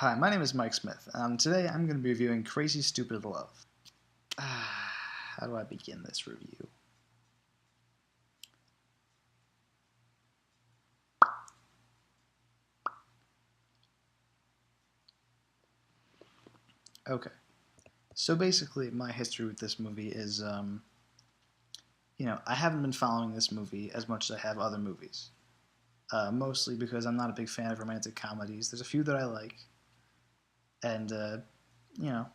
Hi, my name is Mike Smith, and today I'm going to be reviewing Crazy Stupid Love. How do I begin this review? Okay, so basically my history with this movie is, I haven't been following this movie as much as I have other movies. Mostly because I'm not a big fan of romantic comedies. There's a few that I like, and, you know,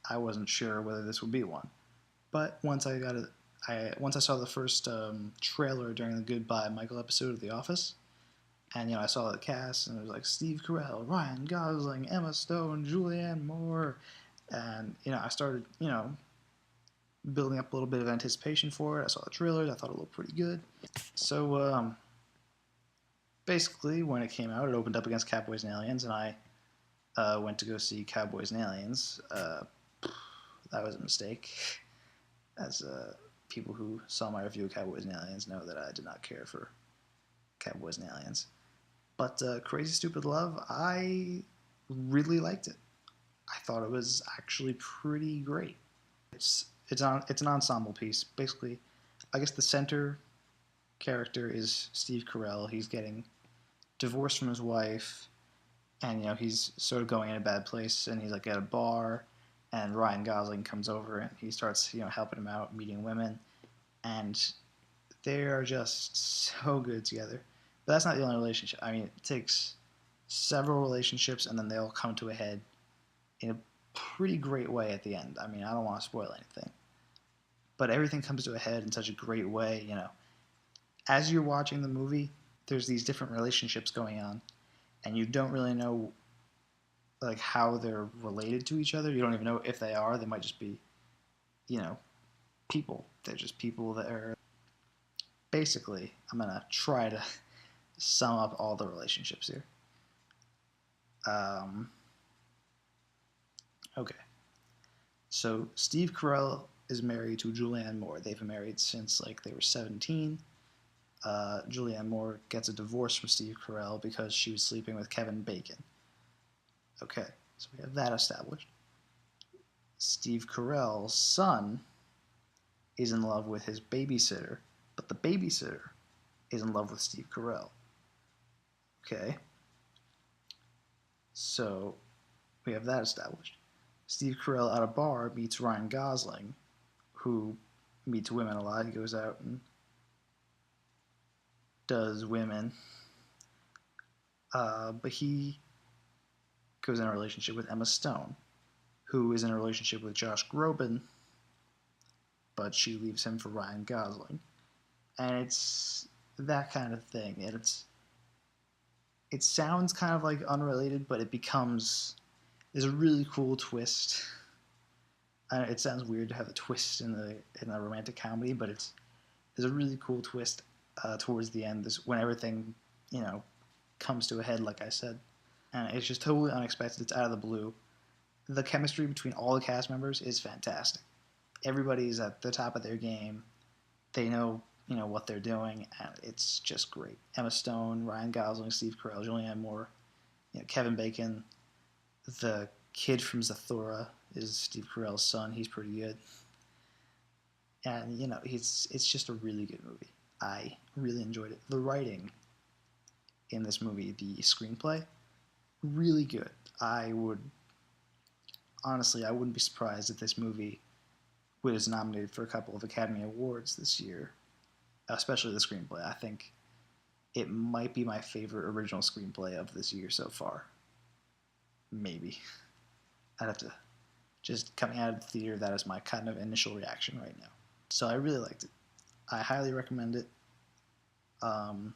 I wasn't sure whether this would be one. But once I saw the first trailer during the Goodbye Michael episode of The Office, and I saw the cast, and it was like Steve Carell, Ryan Gosling, Emma Stone, Julianne Moore, and I started building up a little bit of anticipation for it. I saw the trailers, I thought it looked pretty good. So basically, when it came out, it opened up against Cowboys and Aliens, and I went to go see Cowboys and Aliens. That was a mistake, as people who saw my review of Cowboys and Aliens know that I did not care for Cowboys and Aliens. But Crazy Stupid Love, I really liked it. I thought it was actually pretty great. It's an ensemble piece. Basically, I guess the center character is Steve Carell. He's getting divorced from his wife, and he's sort of going in a bad place, and he's like at a bar, and Ryan Gosling comes over and he starts helping him out, meeting women, and they are just so good together. But that's not the only relationship. I mean, it takes several relationships, and then they all come to a head in a pretty great way at the end. I mean, I don't want to spoil anything, but everything comes to a head in such a great way. As you're watching the movie, there's these different relationships going on, and you don't really know like how they're related to each other. You don't even know if they are. They might just be, people. They're just people that are. Basically, I'm gonna try to sum up all the relationships here. Okay. So Steve Carell is married to Julianne Moore. They've been married since they were 17. Julianne Moore gets a divorce from Steve Carell because she was sleeping with Kevin Bacon. Okay, so we have that established. Steve Carell's son is in love with his babysitter, but the babysitter is in love with Steve Carell. Okay, so we have that established. Steve Carell at a bar meets Ryan Gosling, who meets women a lot. He goes out and does women. But he goes in a relationship with Emma Stone, who is in a relationship with Josh Groban, but she leaves him for Ryan Gosling. And it's that kind of thing. And it sounds kind of like unrelated, but it becomes... There's a really cool twist. It sounds weird to have a twist in a romantic comedy, but there's a really cool twist towards the end. When everything comes to a head, like I said, and it's just totally unexpected. It's out of the blue. The chemistry between all the cast members is fantastic. Everybody's at the top of their game. They know what they're doing, and it's just great. Emma Stone, Ryan Gosling, Steve Carell, Julianne Moore, Kevin Bacon. The kid from Zathura is Steve Carell's son. He's pretty good. And, it's just a really good movie. I really enjoyed it. The writing in this movie, the screenplay, really good. Honestly, I wouldn't be surprised if this movie was nominated for a couple of Academy Awards this year, especially the screenplay. I think it might be my favorite original screenplay of this year so far. Maybe. I'd have to... Just coming out of the theater, that is my kind of initial reaction right now. So I really liked it. I highly recommend it. I'm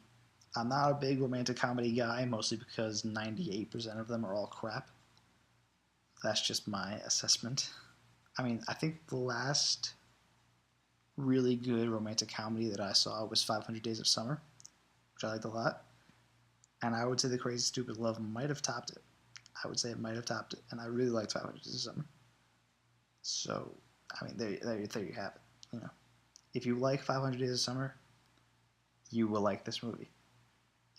not a big romantic comedy guy, mostly because 98% of them are all crap. That's just my assessment. I mean, I think the last really good romantic comedy that I saw was 500 Days of Summer, which I liked a lot. And I would say The Crazy Stupid Love might have topped it. I would say it might have topped it, and I really liked 500 Days of Summer. So, I mean, there you have it. If you like 500 Days of Summer, you will like this movie.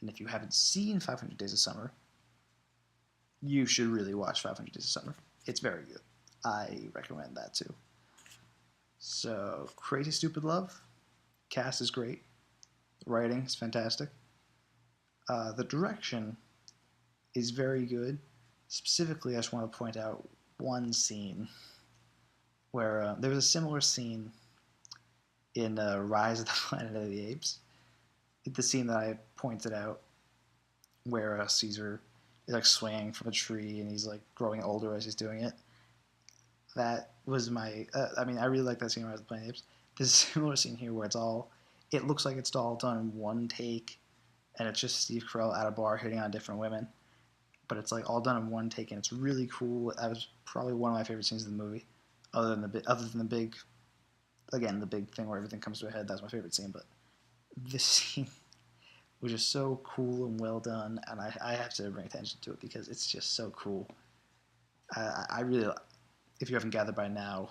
And if you haven't seen 500 Days of Summer, you should really watch 500 Days of Summer. It's very good. I recommend that too. So, Crazy Stupid Love. Cast is great. Writing is fantastic. The direction is very good. Specifically, I just want to point out one scene where there was a similar scene in Rise of the Planet of the Apes. The scene that I pointed out where Caesar is like swinging from a tree and he's like growing older as he's doing it. That was my. I mean, I really like that scene in Rise of the Planet of the Apes. There's a similar scene here where it looks like it's all done in one take, and it's just Steve Carell at a bar hitting on different women. But it's like all done in one take, and it's really cool. That was probably one of my favorite scenes of the movie, other than the big, again, the big thing where everything comes to a head. That's my favorite scene. But this scene was just so cool and well done, and I have to bring attention to it because it's just so cool. I really, if you haven't gathered by now,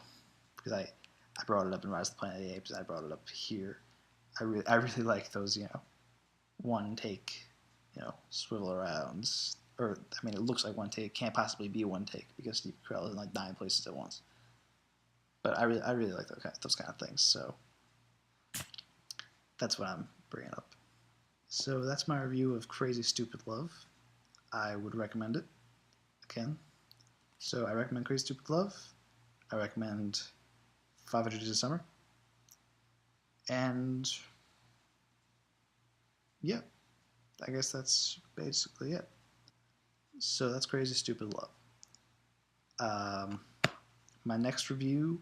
because I brought it up in Rise of the Planet of the Apes, and I brought it up here. I really like those, one take, swivel arounds. Or, I mean, it looks like one take. It can't possibly be one take because Steve Carell is in like 9 places at once. But I really like those kind of things. So that's what I'm bringing up. So that's my review of Crazy Stupid Love. I would recommend it. Again. So I recommend Crazy Stupid Love. I recommend 500 Days of Summer. And yeah, I guess that's basically it. So that's Crazy Stupid Love. My next review,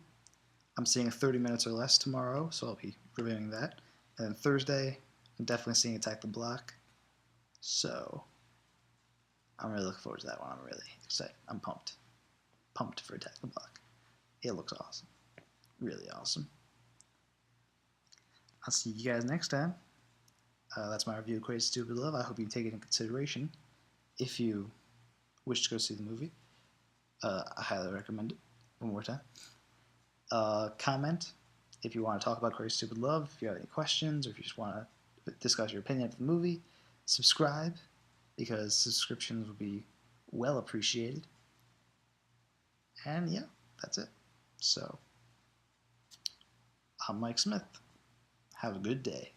I'm seeing 30 Minutes or Less tomorrow, so I'll be reviewing that. And then Thursday, I'm definitely seeing Attack the Block. So I'm really looking forward to that one. I'm really excited. I'm pumped. Pumped for Attack the Block. It looks awesome. Really awesome. I'll see you guys next time. That's my review of Crazy Stupid Love. I hope you take it into consideration if you wish to go see the movie. I highly recommend it. One more time. Comment if you want to talk about Crazy Stupid Love, if you have any questions, or if you just want to discuss your opinion of the movie. Subscribe, because subscriptions would be well appreciated. And yeah, that's it. So, I'm Mike Smith. Have a good day.